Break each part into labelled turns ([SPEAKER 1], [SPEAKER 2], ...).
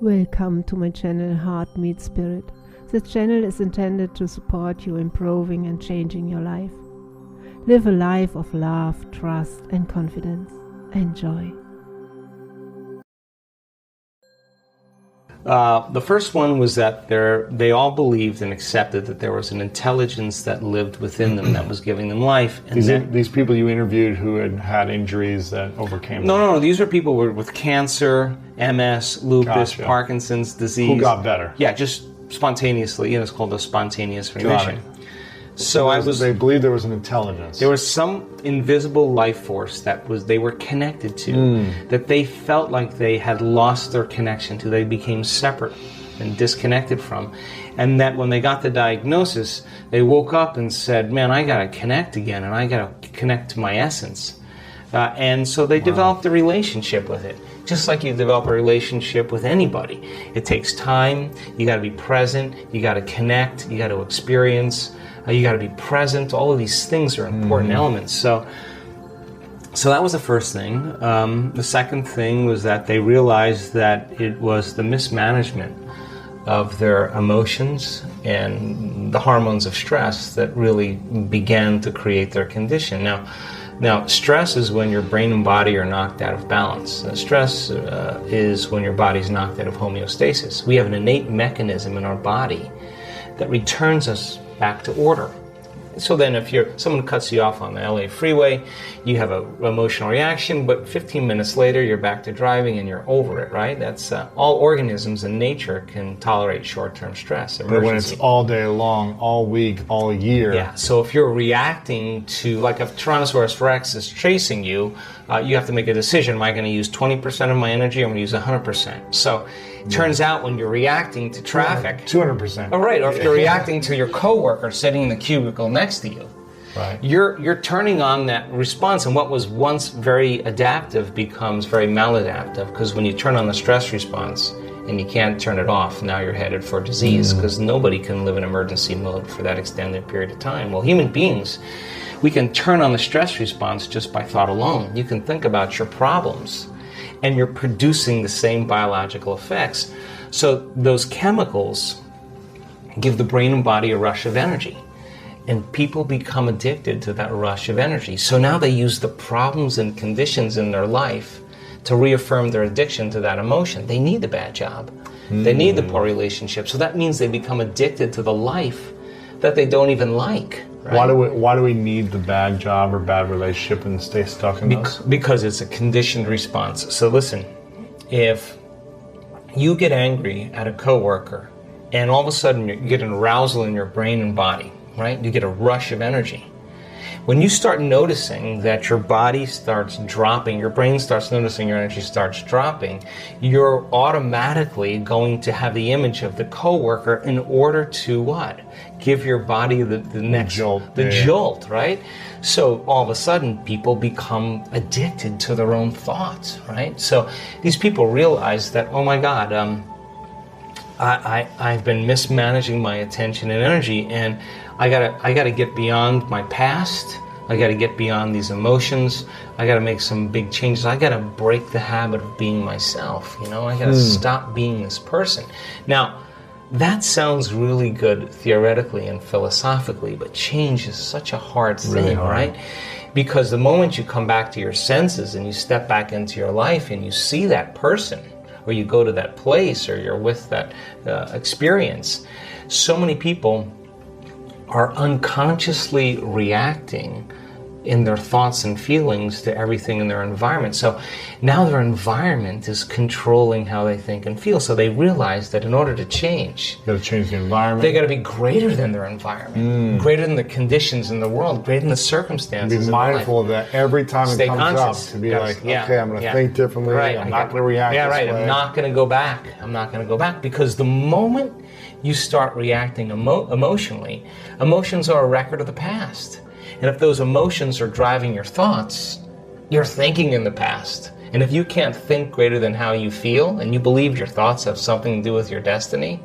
[SPEAKER 1] Welcome to my channel Heart Meets Spirit. This channel is intended to support you improving and changing your life. Live a life of love, trust and confidence. Enjoy.
[SPEAKER 2] The first one was that they all believed and accepted that there was an intelligence that lived within them that was giving them life. And
[SPEAKER 3] these people you interviewed who had injuries that overcame them?
[SPEAKER 2] No. These are people with cancer, MS, lupus,
[SPEAKER 3] Gotcha.
[SPEAKER 2] Parkinson's disease.
[SPEAKER 3] Who got better?
[SPEAKER 2] Yeah, just spontaneously. It's called a spontaneous remission. So
[SPEAKER 3] they believed there was an intelligence.
[SPEAKER 2] There was some invisible life force they were connected to, that they felt like they had lost their connection to. They became separate and disconnected from. And that when they got the diagnosis, they woke up and said, man, I got to connect again, and I got to connect to my essence. And so they developed a relationship with it. Just like you develop a relationship with anybody. It takes time, you got to be present, you got to connect, you got to experience. You got to be present. All of these things are important elements. So that was the first thing. The second thing was that they realized that it was the mismanagement of their emotions and the hormones of stress that really began to create their condition. Now, stress is when your brain and body are knocked out of balance. Stress is when your body's knocked out of homeostasis. We have an innate mechanism in our body that returns us back to order. So then if someone cuts you off on the LA freeway, you have an emotional reaction, but 15 minutes later you're back to driving and you're over it, right? That's all organisms in nature can tolerate short-term stress.
[SPEAKER 3] But when it's all day long, all week, all year.
[SPEAKER 2] Yeah, so if you're reacting to, like if Tyrannosaurus Rex is chasing you, you have to make a decision. Am I going to use 20% of my energy or am I going to use 100%? So it turns out when you're reacting to traffic...
[SPEAKER 3] 200%.
[SPEAKER 2] Oh, right, or if you're reacting to your coworker sitting in the cubicle next to you,
[SPEAKER 3] right.
[SPEAKER 2] You're turning on that response, and what was once very adaptive becomes very maladaptive, because when you turn on the stress response and you can't turn it off, now you're headed for disease, because nobody can live in emergency mode for that extended period of time. Well, human beings, we can turn on the stress response just by thought alone. You can think about your problems, and you're producing the same biological effects. So those chemicals give the brain and body a rush of energy. And people become addicted to that rush of energy. So now they use the problems and conditions in their life to reaffirm their addiction to that emotion. They need the bad job. They need the poor relationship. So that means they become addicted to the life that they don't even like. Right?
[SPEAKER 3] Why do we need the bad job or bad relationship and stay stuck in those?
[SPEAKER 2] Because it's a conditioned response. So listen, if you get angry at a coworker and all of a sudden you get an arousal in your brain and body, right? You get a rush of energy. When you start noticing that your body starts dropping, your brain starts noticing your energy starts dropping, you're automatically going to have the image of the coworker in order to what? Give your body the next jolt, jolt, right? So all of a sudden people become addicted to their own thoughts, right? So these people realize that, oh my God, I've been mismanaging my attention and energy, and I gotta get beyond my past. I gotta get beyond these emotions. I gotta make some big changes. I gotta break the habit of being myself. I gotta stop being this person. Now, that sounds really good theoretically and philosophically, but change is such a hard thing, really hard. Right? Because the moment you come back to your senses and you step back into your life and you see that person, or you go to that place, or you're with that experience, so many people are unconsciously reacting in their thoughts and feelings to everything in their environment. So now their environment is controlling how they think and feel. So they realize that in order to change,
[SPEAKER 3] you got to change the environment.
[SPEAKER 2] They got to be greater than their environment, greater than the conditions in the world, greater than the circumstances.
[SPEAKER 3] Be mindful of that every time it comes
[SPEAKER 2] conscious.
[SPEAKER 3] Up. To be okay, I'm going to think differently. Right. I'm not going to react this way.
[SPEAKER 2] I'm not going to go back. I'm not going to go back, because the moment you start reacting emotionally, emotions are a record of the past. And if those emotions are driving your thoughts, you're thinking in the past. And if you can't think greater than how you feel, and you believe your thoughts have something to do with your destiny,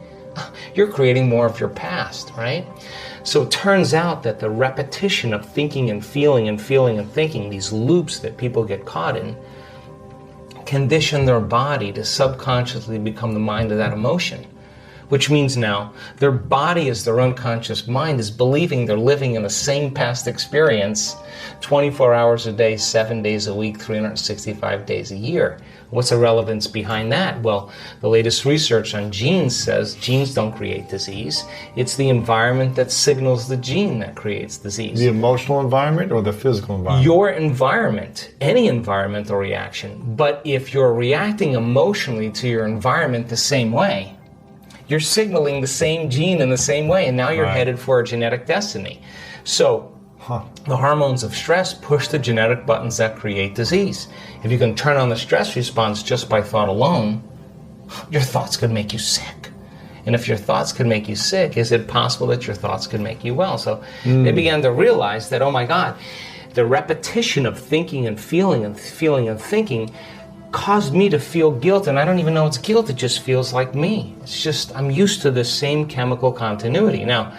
[SPEAKER 2] you're creating more of your past, right? So it turns out that the repetition of thinking and feeling and feeling and thinking, these loops that people get caught in, condition their body to subconsciously become the mind of that emotion. Which means now their body, as their unconscious mind, is believing they're living in the same past experience 24 hours a day, 7 days a week, 365 days a year. What's the relevance behind that? Well, the latest research on genes says genes don't create disease. It's the environment that signals the gene that creates disease.
[SPEAKER 3] The emotional environment or the physical environment?
[SPEAKER 2] Your environment, any environmental reaction. But if you're reacting emotionally to your environment the same way, you're signaling the same gene in the same way, and now you're headed for a genetic destiny. So the hormones of stress push the genetic buttons that create disease. If you can turn on the stress response just by thought alone, your thoughts could make you sick. And if your thoughts could make you sick, is it possible that your thoughts could make you well? So they began to realize that, oh my God, the repetition of thinking and feeling and feeling and thinking caused me to feel guilt, and I don't even know it's guilt, it just feels like me. It's just, I'm used to the same chemical continuity. Now,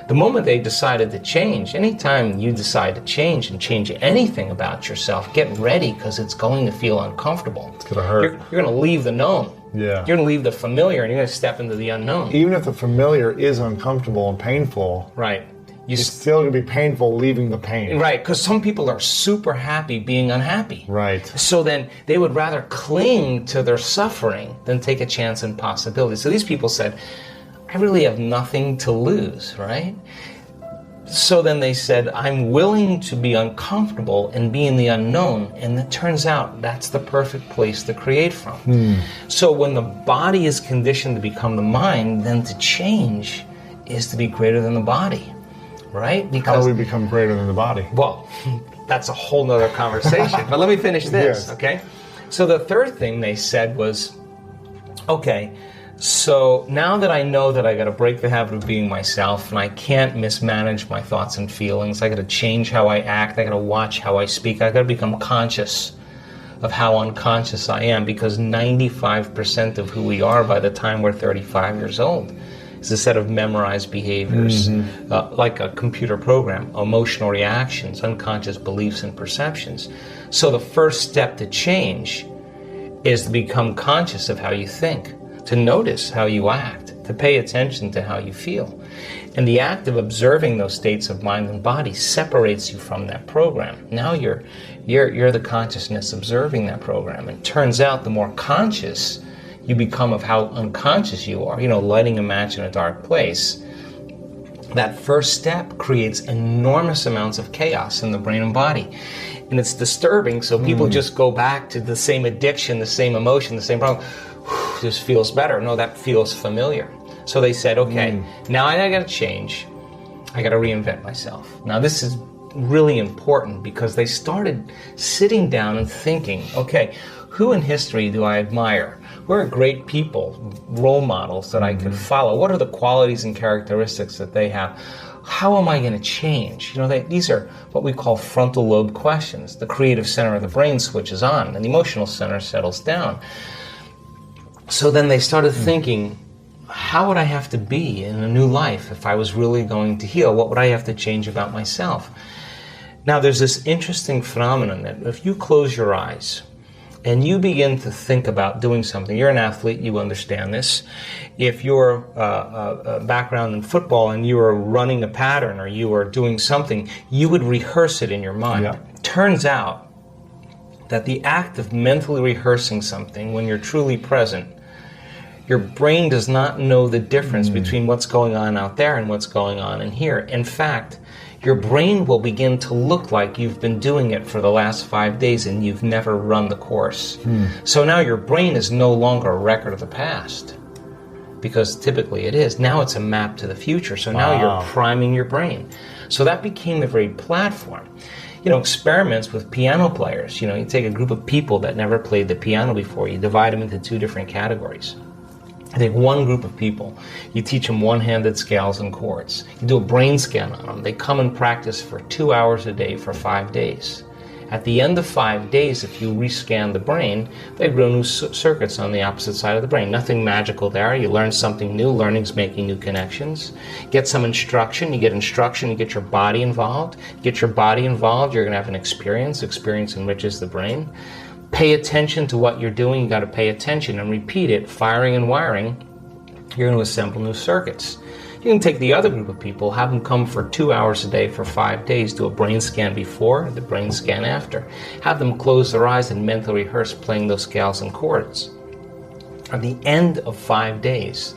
[SPEAKER 2] the moment they decided to change, anytime you decide to change and change anything about yourself, get ready, because it's going to feel uncomfortable.
[SPEAKER 3] It's going to hurt.
[SPEAKER 2] You're going to leave the known.
[SPEAKER 3] Yeah.
[SPEAKER 2] You're going to leave the familiar, and you're going to step into the unknown.
[SPEAKER 3] Even if the familiar is uncomfortable and painful,
[SPEAKER 2] Right.
[SPEAKER 3] It's still going to be painful leaving the pain.
[SPEAKER 2] Right, because some people are super happy being unhappy.
[SPEAKER 3] Right.
[SPEAKER 2] So then they would rather cling to their suffering than take a chance in possibility. So these people said, I really have nothing to lose, right? So then they said, I'm willing to be uncomfortable and be in the unknown. And it turns out that's the perfect place to create from. So when the body is conditioned to become the mind, then to change is to be greater than the body. Right?
[SPEAKER 3] Because, how do we become greater than the body?
[SPEAKER 2] Well, that's a whole nother conversation. But let me finish this, okay? So the third thing they said was, okay, so now that I know that I got to break the habit of being myself and I can't mismanage my thoughts and feelings, I got to change how I act, I got to watch how I speak, I got to become conscious of how unconscious I am, because 95% of who we are by the time we're 35 years old is a set of memorized behaviors, like a computer program, emotional reactions, unconscious beliefs and perceptions. So the first step to change is to become conscious of how you think, to notice how you act, to pay attention to how you feel. And the act of observing those states of mind and body separates you from that program. Now you're the consciousness observing that program. And it turns out the more conscious you become of how unconscious you are, lighting a match in a dark place, that first step creates enormous amounts of chaos in the brain and body. And it's disturbing, so people just go back to the same addiction, the same emotion, the same problem. This feels better. No, that feels familiar. So they said, okay, now I got to change. I got to reinvent myself. Now this is really important, because they started sitting down and thinking, okay, who in history do I admire? Who are great people, role models that I could follow? What are the qualities and characteristics that they have? How am I going to change? These are what we call frontal lobe questions. The creative center of the brain switches on, and the emotional center settles down. So then they started thinking, how would I have to be in a new life if I was really going to heal? What would I have to change about myself? Now, there's this interesting phenomenon that if you close your eyes and you begin to think about doing something, you're an athlete, you understand this. If you're a background in football and you are running a pattern or you are doing something, you would rehearse it in your mind.
[SPEAKER 3] Yeah.
[SPEAKER 2] Turns out that the act of mentally rehearsing something when you're truly present, your brain does not know the difference between what's going on out there and what's going on in here. In fact, your brain will begin to look like you've been doing it for the last 5 days and you've never run the course. So now your brain is no longer a record of the past, because typically it is. Now it's a map to the future. So now you're priming your brain. So that became the very platform. Experiments with piano players. You take a group of people that never played the piano before, you divide them into 2 different categories. I take one group of people, you teach them one-handed scales and chords. You do a brain scan on them. They come and practice for 2 hours a day for 5 days. At the end of 5 days, if you rescan the brain, they grow new circuits on the opposite side of the brain. Nothing magical there. You learn something new. Learning's making new connections. Get some instruction. You get instruction. You get your body involved. Get your body involved, you're going to have an experience. Experience enriches the brain. pay attention to what you're doing. You got to pay attention and repeat it, firing and wiring. You're going to assemble new circuits. You can take the other group of people, have them come for 2 hours a day for 5 days, do a brain scan before, the brain scan after. Have them close their eyes and mentally rehearse playing those scales and chords. At the end of 5 days,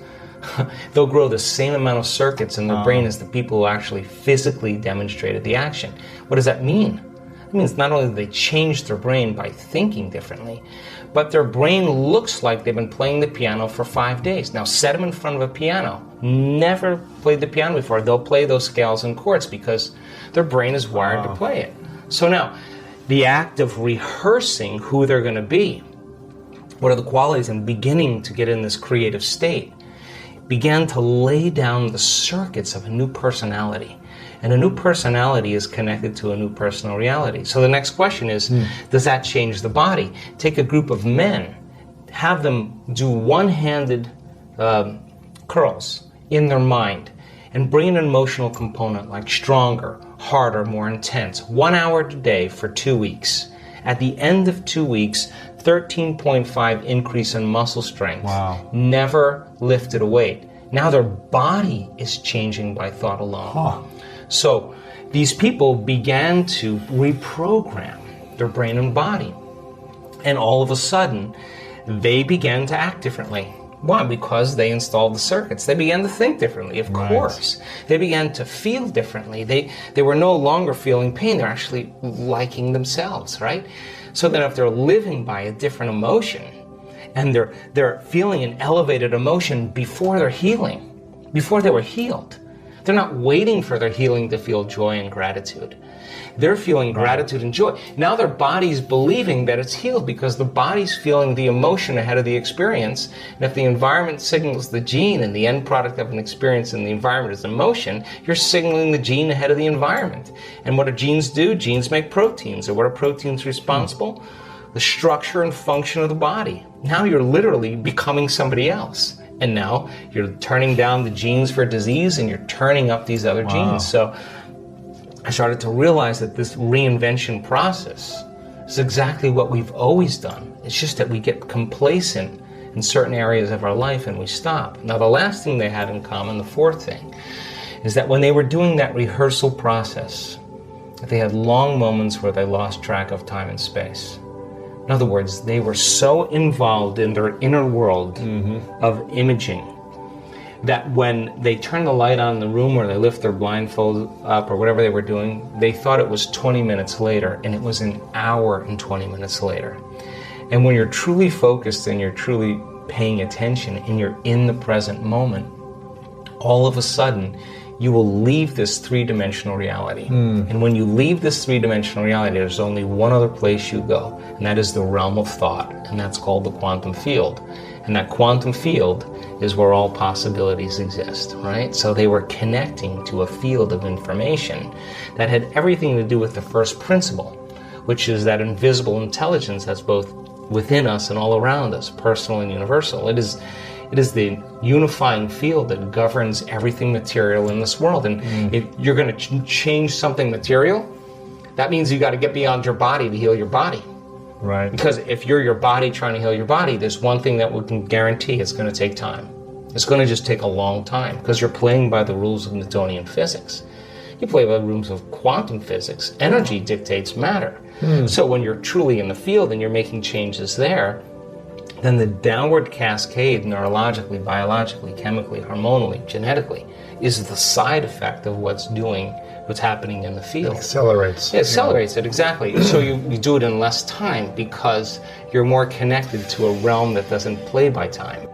[SPEAKER 2] they'll grow the same amount of circuits in their brain as the people who actually physically demonstrated the action. What does that mean? It means not only do they change their brain by thinking differently, but their brain looks like they've been playing the piano for 5 days. Now set them in front of a piano. Never played the piano before. They'll play those scales and chords because their brain is wired to play it. So now, the act of rehearsing who they're going to be, what are the qualities, and beginning to get in this creative state, began to lay down the circuits of a new personality. And a new personality is connected to a new personal reality. So the next question is, does that change the body? Take a group of men, have them do one-handed curls in their mind, and bring an emotional component like stronger, harder, more intense, 1 hour a day for 2 weeks. At the end of 2 weeks, 13.5 increase in muscle strength.
[SPEAKER 3] Wow.
[SPEAKER 2] Never lifted a weight. Now their body is changing by thought alone. So these people began to reprogram their brain and body. And all of a sudden, they began to act differently. Why? Because they installed the circuits. They began to think differently, of course. They began to feel differently. They were no longer feeling pain. They're actually liking themselves, right? So then if they're living by a different emotion, and they're feeling an elevated emotion before they're healing, before they were healed, they're not waiting for their healing to feel joy and gratitude. They're feeling gratitude and joy. Now their body's believing that it's healed because the body's feeling the emotion ahead of the experience. And if the environment signals the gene and the end product of an experience in the environment is emotion, you're signaling the gene ahead of the environment. And what do genes do? Genes make proteins. And what are proteins responsible? The structure and function of the body. Now you're literally becoming somebody else. And now you're turning down the genes for disease and you're turning up these other genes. So I started to realize that this reinvention process is exactly what we've always done. It's just that we get complacent in certain areas of our life and we stop. Now the last thing they had in common, the fourth thing, is that when they were doing that rehearsal process, they had long moments where they lost track of time and space. In other words, they were so involved in their inner world of imaging that when they turn the light on in the room or they lift their blindfold up or whatever they were doing, they thought it was 20 minutes later, and it was an hour and 20 minutes later. And when you're truly focused and you're truly paying attention and you're in the present moment, all of a sudden, you will leave this three-dimensional reality. And when you leave this three-dimensional reality, there's only one other place you go, and that is the realm of thought, and that's called the quantum field. And that quantum field is where all possibilities exist, right? So they were connecting to a field of information that had everything to do with the first principle, which is that invisible intelligence that's both within us and all around us, personal and universal. It is the unifying field that governs everything material in this world. And if you're going to change something material, that means you got to get beyond your body to heal your body.
[SPEAKER 3] Right.
[SPEAKER 2] Because if you're your body trying to heal your body, there's one thing that we can guarantee: it's going to take time. It's going to just take a long time because you're playing by the rules of Newtonian physics. You play by the rules of quantum physics. Energy dictates matter. So when you're truly in the field and you're making changes there, then the downward cascade, neurologically, biologically, chemically, hormonally, genetically, is the side effect of what's happening in the field.
[SPEAKER 3] It accelerates.
[SPEAKER 2] It accelerates it, exactly. So you do it in less time because you're more connected to a realm that doesn't play by time.